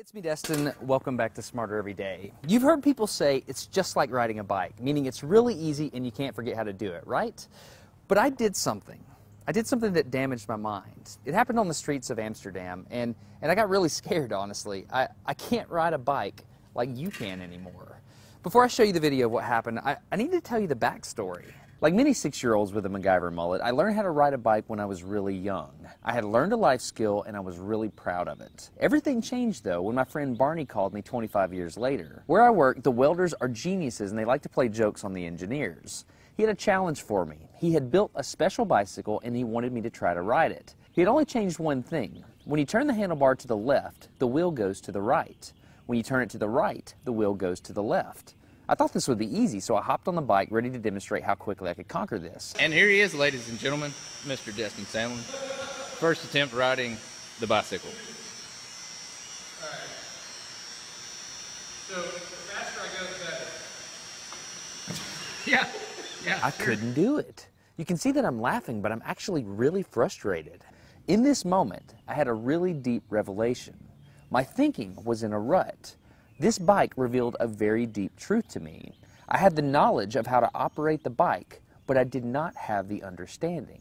It's me, Destin. Welcome back to Smarter Every Day. You've heard people say it's just like riding a bike, meaning it's really easy and you can't forget how to do it, right? But I did something. I did something that damaged my mind. It happened on the streets of Amsterdam, and I got really scared, honestly. I can't ride a bike like you can anymore. Before I show you the video of what happened, I need to tell you the backstory. Like many 6-year-olds with a MacGyver mullet, I learned how to ride a bike when I was really young. I had learned a life skill and I was really proud of it. Everything changed though when my friend Barney called me 25 years later. Where I work, the welders are geniuses and they like to play jokes on the engineers. He had a challenge for me. He had built a special bicycle and he wanted me to try to ride it. He had only changed one thing. When you turn the handlebar to the left, the wheel goes to the right. When you turn it to the right, the wheel goes to the left. I thought this would be easy, so I hopped on the bike ready to demonstrate how quickly I could conquer this. And here he is, ladies and gentlemen, Mr. Destin Sandlin. First attempt riding the bicycle. All right. So the faster I go, the better. Yeah. I couldn't do it. You can see that I'm laughing, but I'm actually really frustrated. In this moment, I had a really deep revelation. My thinking was in a rut. This bike revealed a very deep truth to me. I had the knowledge of how to operate the bike, but I did not have the understanding.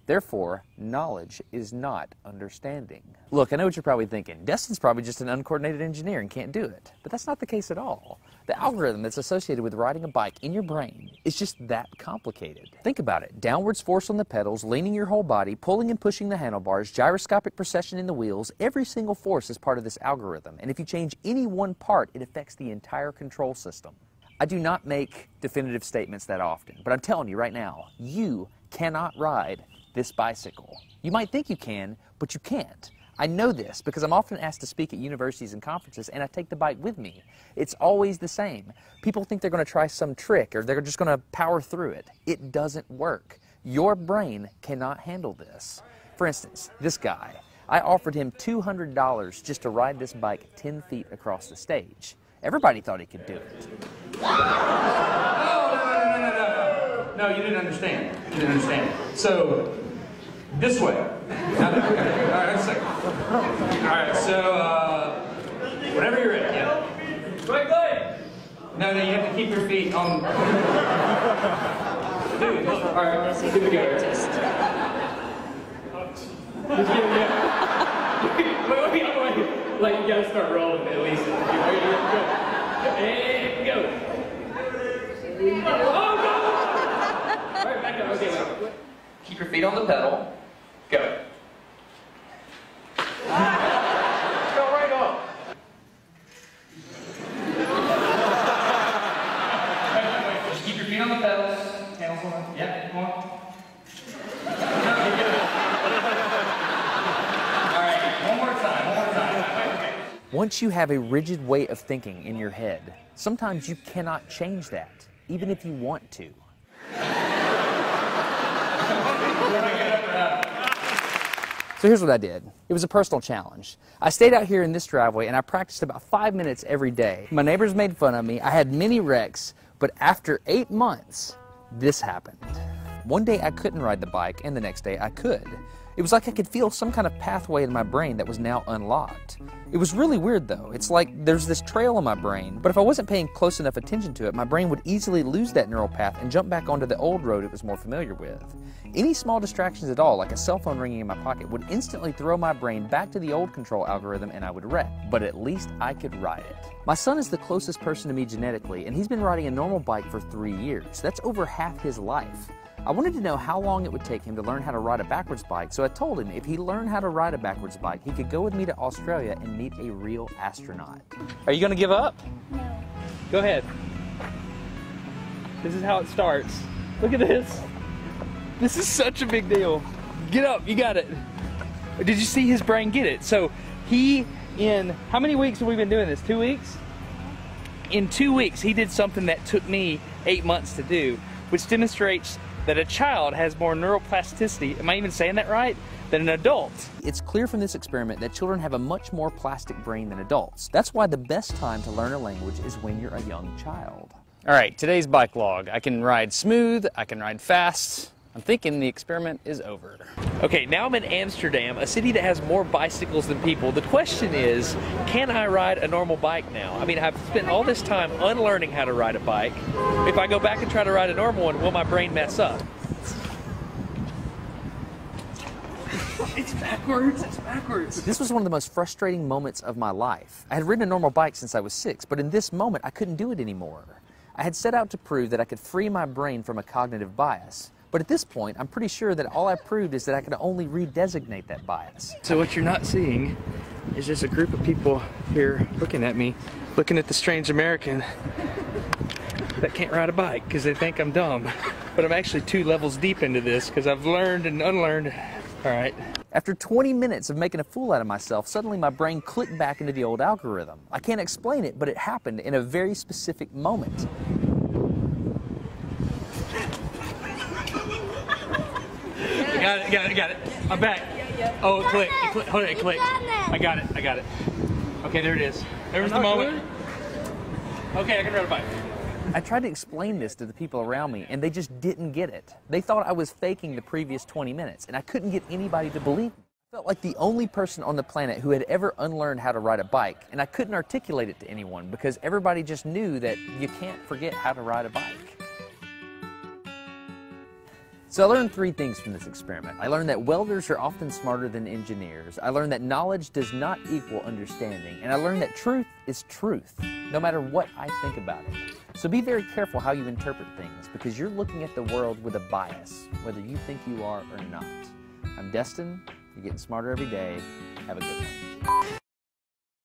Therefore, knowledge is not understanding. Look, I know what you're probably thinking. Destin's probably just an uncoordinated engineer and can't do it. But that's not the case at all. The algorithm that's associated with riding a bike in your brain is just that complicated. Think about it. Downwards force on the pedals, leaning your whole body, pulling and pushing the handlebars, gyroscopic precession in the wheels, every single force is part of this algorithm. And if you change any one part, it affects the entire control system. I do not make definitive statements that often, but I'm telling you right now, you cannot ride this bicycle. You might think you can, but you can't. I know this because I'm often asked to speak at universities and conferences and I take the bike with me. It's always the same. People think they're going to try some trick or they're just going to power through it. It doesn't work. Your brain cannot handle this. For instance, this guy, I offered him $200 just to ride this bike 10 feet across the stage. Everybody thought he could do it. No, you didn't understand. You didn't understand. So, this way. All right, a second. All right, so, whenever you're ready, yeah. Wait. No, you have to keep your feet on. Dude, look. All right, here we go. Wait. Like, you gotta start rolling at least. And go. Oh, no! All right, back up. Okay, wait. Keep your feet on the pedal. Go. Go right off. Just keep your feet on the pedals. Handles on. Yeah, come on. All right, one more time. Okay. Once you have a rigid way of thinking in your head, sometimes you cannot change that, even if you want to. So here's what I did. It was a personal challenge. I stayed out here in this driveway and I practiced about 5 minutes every day. My neighbors made fun of me. I had many wrecks, but after 8 months, this happened. One day I couldn't ride the bike and the next day I could. It was like I could feel some kind of pathway in my brain that was now unlocked. It was really weird though. It's like there's this trail in my brain, but if I wasn't paying close enough attention to it, my brain would easily lose that neural path and jump back onto the old road it was more familiar with. Any small distractions at all, like a cell phone ringing in my pocket, would instantly throw my brain back to the old control algorithm and I would wreck. But at least I could ride it. My son is the closest person to me genetically, and he's been riding a normal bike for 3 years. That's over half his life. I wanted to know how long it would take him to learn how to ride a backwards bike, so I told him if he learned how to ride a backwards bike, he could go with me to Australia and meet a real astronaut. Are you going to give up? No. Go ahead. This is how it starts. Look at this. This is such a big deal. Get up, you got it. Did you see his brain get it? So in how many weeks have we been doing this? 2 weeks? In 2 weeks, he did something that took me 8 months to do, which demonstrates that a child has more neuroplasticity, am I even saying that right, than an adult. It's clear from this experiment that children have a much more plastic brain than adults. That's why the best time to learn a language is when you're a young child. All right, today's bike log. I can ride smooth, I can ride fast, I'm thinking the experiment is over. Okay, now I'm in Amsterdam, a city that has more bicycles than people. The question is, can I ride a normal bike now? I mean, I've spent all this time unlearning how to ride a bike. If I go back and try to ride a normal one, will my brain mess up? It's backwards, it's backwards. This was one of the most frustrating moments of my life. I had ridden a normal bike since I was 6, but in this moment, I couldn't do it anymore. I had set out to prove that I could free my brain from a cognitive bias. But at this point, I'm pretty sure that all I proved is that I could only redesignate that bias. So what you're not seeing is just a group of people here looking at me, looking at the strange American that can't ride a bike because they think I'm dumb. But I'm actually 2 levels deep into this because I've learned and unlearned. All right. After 20 minutes of making a fool out of myself, suddenly my brain clicked back into the old algorithm. I can't explain it, but it happened in a very specific moment. Got it. I'm back. Oh, it clicked. Hold it, it clicked. I got it. Okay, there it is. There's the moment. Okay, I can ride a bike. I tried to explain this to the people around me, and they just didn't get it. They thought I was faking the previous 20 minutes, and I couldn't get anybody to believe me. I felt like the only person on the planet who had ever unlearned how to ride a bike, and I couldn't articulate it to anyone because everybody just knew that you can't forget how to ride a bike. So I learned 3 things from this experiment. I learned that welders are often smarter than engineers. I learned that knowledge does not equal understanding. And I learned that truth is truth, no matter what I think about it. So be very careful how you interpret things, because you're looking at the world with a bias, whether you think you are or not. I'm Destin. You're getting smarter every day. Have a good one.